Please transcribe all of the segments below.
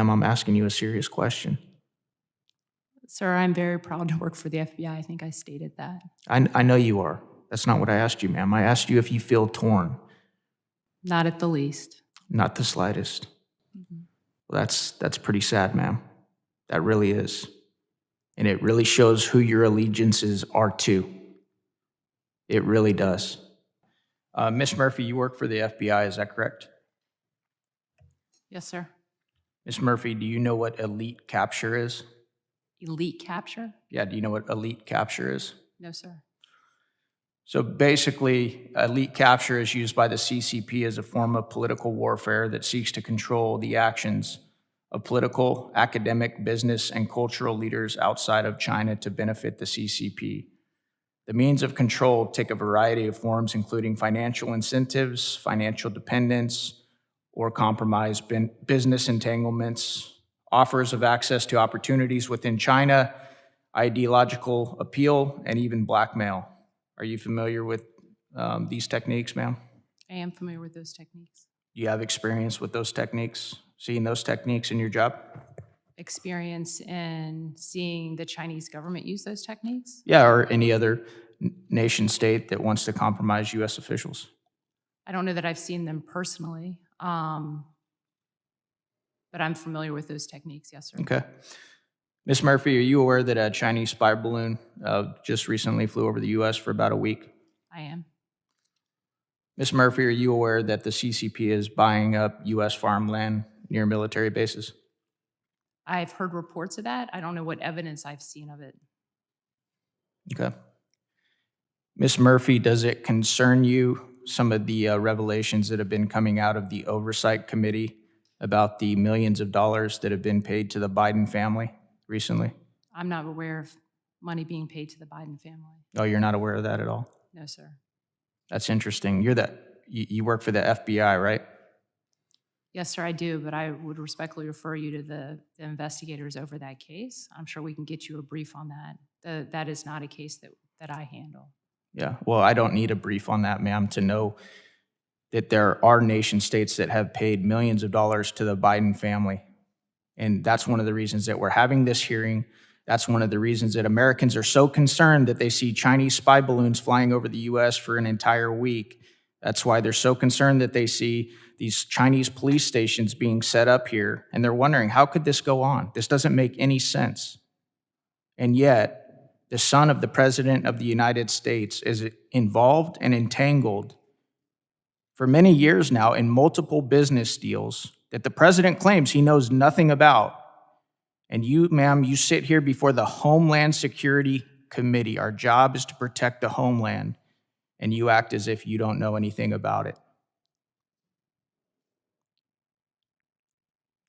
ma'am. I'm asking you a serious question. Sir, I'm very proud to work for the FBI. I think I stated that. I know you are. That's not what I asked you, ma'am. I asked you if you feel torn. Not at the least. Not the slightest. Mhm. Well, that's pretty sad, ma'am. That really is. And it really shows who your allegiances are to. It really does. Miss Murphy, you work for the FBI, is that correct? Yes, sir. Miss Murphy, do you know what elite capture is? Elite capture? Yeah, do you know what elite capture is? No, sir. So basically, elite capture is used by the CCP as a form of political warfare that seeks to control the actions of political, academic, business, and cultural leaders outside of China to benefit the CCP. The means of control take a variety of forms, including financial incentives, financial dependence, or compromise, business entanglements, offers of access to opportunities within China, ideological appeal, and even blackmail. Are you familiar with these techniques, ma'am? I am familiar with those techniques. Do you have experience with those techniques, seeing those techniques in your job? Experience in seeing the Chinese government use those techniques? Yeah, or any other nation state that wants to compromise U.S. officials? I don't know that I've seen them personally, but I'm familiar with those techniques, yes, sir. Okay. Ms. Murphy, are you aware that a Chinese spy balloon just recently flew over the U.S. for about a week? I am. Ms. Murphy, are you aware that the CCP is buying up U.S. farmland near military bases? I've heard reports of that. I don't know what evidence I've seen of it. Okay. Ms. Murphy, does it concern you some of the revelations that have been coming out of the Oversight Committee about the millions of dollars that have been paid to the Biden family recently? I'm not aware of money being paid to the Biden family. Oh, you're not aware of that at all? No, sir. That's interesting. You work for the FBI, right? Yes, sir, I do, but I would respectfully refer you to the investigators over that case. I'm sure we can get you a brief on that. That is not a case that I handle. Yeah, well, I don't need a brief on that, ma'am, to know that there are nation states that have paid millions of dollars to the Biden family. And that's one of the reasons that we're having this hearing. That's one of the reasons that Americans are so concerned that they see Chinese spy balloons flying over the U.S. for an entire week. That's why they're so concerned that they see these Chinese police stations being set up here. And they're wondering, how could this go on? This doesn't make any sense. And yet, the son of the President of the United States is involved and entangled for many years now in multiple business deals that the president claims he knows nothing about. And you, ma'am, you sit here before the Homeland Security Committee. Our job is to protect the homeland, and you act as if you don't know anything about it.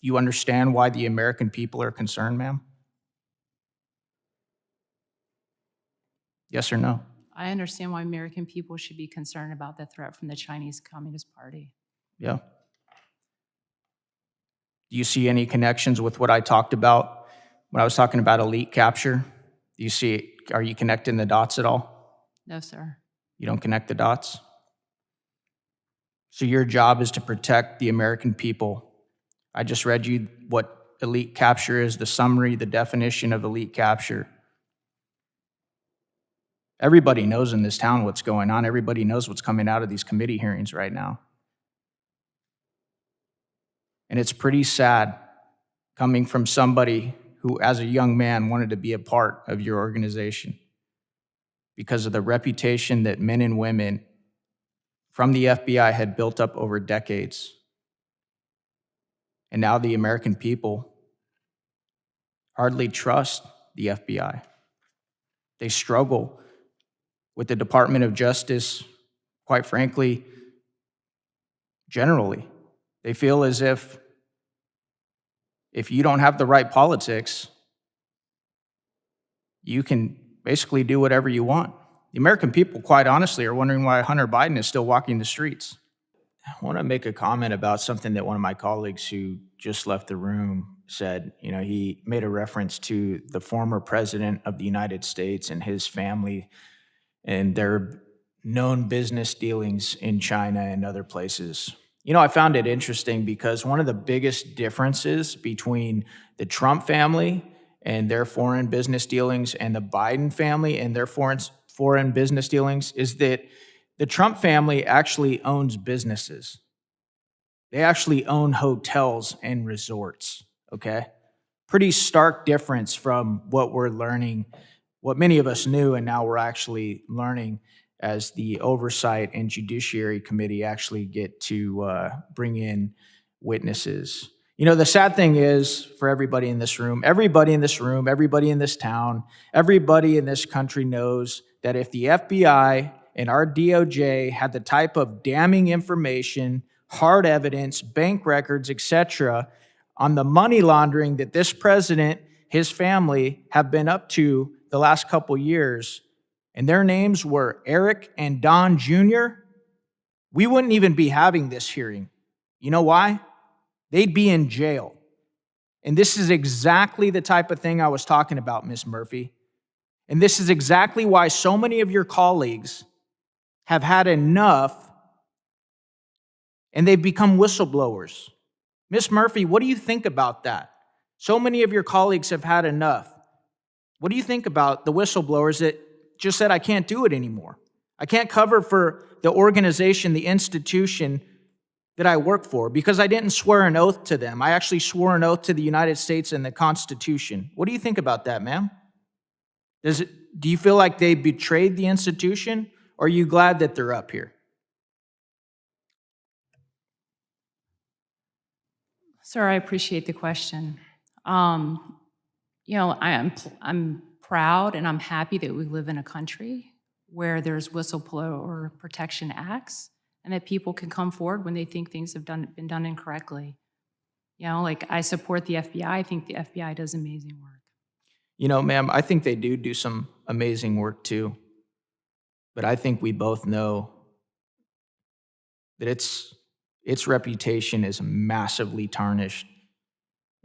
Do you understand why the American people are concerned, ma'am? Yes or no? I understand why American people should be concerned about the threat from the Chinese Communist Party. Yeah. Do you see any connections with what I talked about when I was talking about elite capture? Do you see, are you connecting the dots at all? No, sir. You don't connect the dots? So your job is to protect the American people. I just read you what elite capture is, the summary, the definition of elite capture. Everybody knows in this town what's going on. Everybody knows what's coming out of these committee hearings right now. And it's pretty sad coming from somebody who, as a young man, wanted to be a part of your organization because of the reputation that men and women from the FBI had built up over decades. And now the American people hardly trust the FBI. They struggle with the Department of Justice, quite frankly, generally. They feel as if you don't have the right politics, you can basically do whatever you want. The American people, quite honestly, are wondering why Hunter Biden is still walking the streets. I want to make a comment about something that one of my colleagues who just left the room said. You know, he made a reference to the former president of the United States and his family and their known business dealings in China and other places. You know, I found it interesting because one of the biggest differences between the Trump family and their foreign business dealings and the Biden family and their foreign business dealings is that the Trump family actually owns businesses. They actually own hotels and resorts, okay? Pretty stark difference from what we're learning, what many of us knew, and now we're actually learning as the Oversight and Judiciary Committee actually get to bring in witnesses. You know, the sad thing is for everybody in this room, everybody in this room, everybody in this town, everybody in this country knows that if the FBI and our DOJ had the type of damning information, hard evidence, bank records, etc., on the money laundering that this president, his family have been up to the last couple years, and their names were Eric and Don Jr., we wouldn't even be having this hearing. You know why? They'd be in jail. And this is exactly the type of thing I was talking about, Miss Murphy. And this is exactly why so many of your colleagues have had enough and they've become whistleblowers. Miss Murphy, what do you think about that? So many of your colleagues have had enough. What do you think about the whistleblowers that just said, I can't do it anymore? I can't cover for the organization, the institution that I work for because I didn't swear an oath to them. I actually swore an oath to the United States and the Constitution. What do you think about that, ma'am? Do you feel like they betrayed the institution, or are you glad that they're up here? Sir, I appreciate the question. You know, I'm proud and I'm happy that we live in a country where there's whistleblower protection acts and that people can come forward when they think things have been done incorrectly. You know, like I support the FBI. I think the FBI does amazing work. You know, ma'am, I think they do some amazing work too. But I think we both know that its reputation is massively tarnished.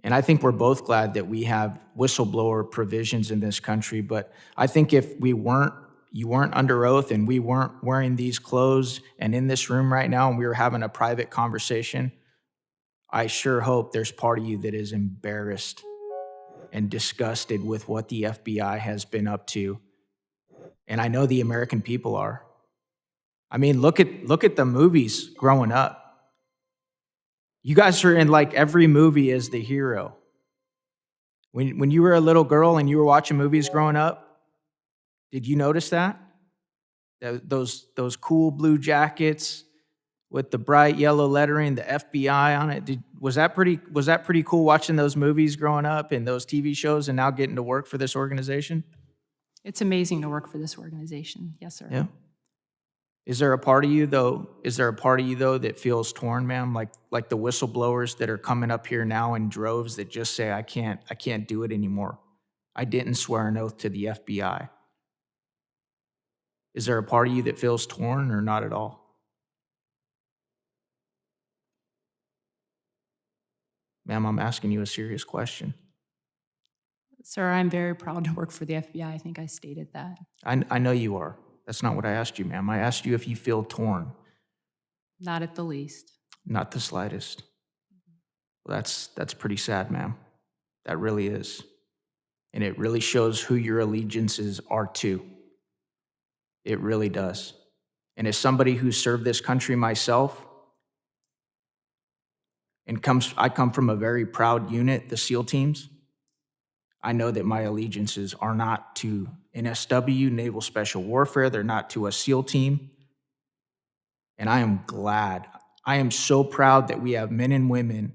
And I think we're both glad that we have whistleblower provisions in this country. But I think if you weren't under oath and we weren't wearing these clothes and in this room right now and we were having a private conversation, I sure hope there's part of you that is embarrassed and disgusted with what the FBI has been up to. And I know the American people are. I mean, look at the movies growing up. You guys are in like every movie as the hero. When you were a little girl and you were watching movies growing up, did you notice that? Those cool blue jackets with the bright yellow lettering, the FBI on it. Was that pretty cool watching those movies growing up and those TV shows and now getting to work for this organization? It's amazing to work for this organization. Yes, sir. Yeah. Is there a part of you though that feels torn, ma'am? Like the whistleblowers that are coming up here now in droves that just say, I can't do it anymore. I didn't swear an oath to the FBI. Is there a part of you that feels torn or not at all? Ma'am, I'm asking you a serious question. Sir, I'm very proud to work for the FBI. I think I stated that. I know you are. That's not what I asked you, ma'am. I asked you if you feel torn. Not at the least. Not the slightest. Well, that's pretty sad, ma'am. That really is. And it really shows who your allegiances are to. It really does. And as somebody who served this country myself, and I come from a very proud unit, the SEAL teams, I know that my allegiances are not to NSW, Naval Special Warfare. They're not to a SEAL team. And I am glad. I am so proud that we have men and women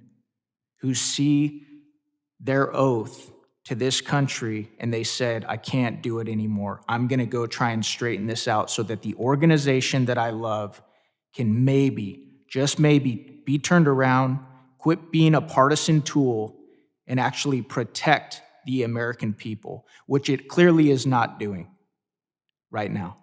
who see their oath to this country and they said, I can't do it anymore. I'm going to go try and straighten this out so that the organization that I love can maybe, just maybe, be turned around, quit being a partisan tool, and actually protect the American people, which it clearly is not doing right now.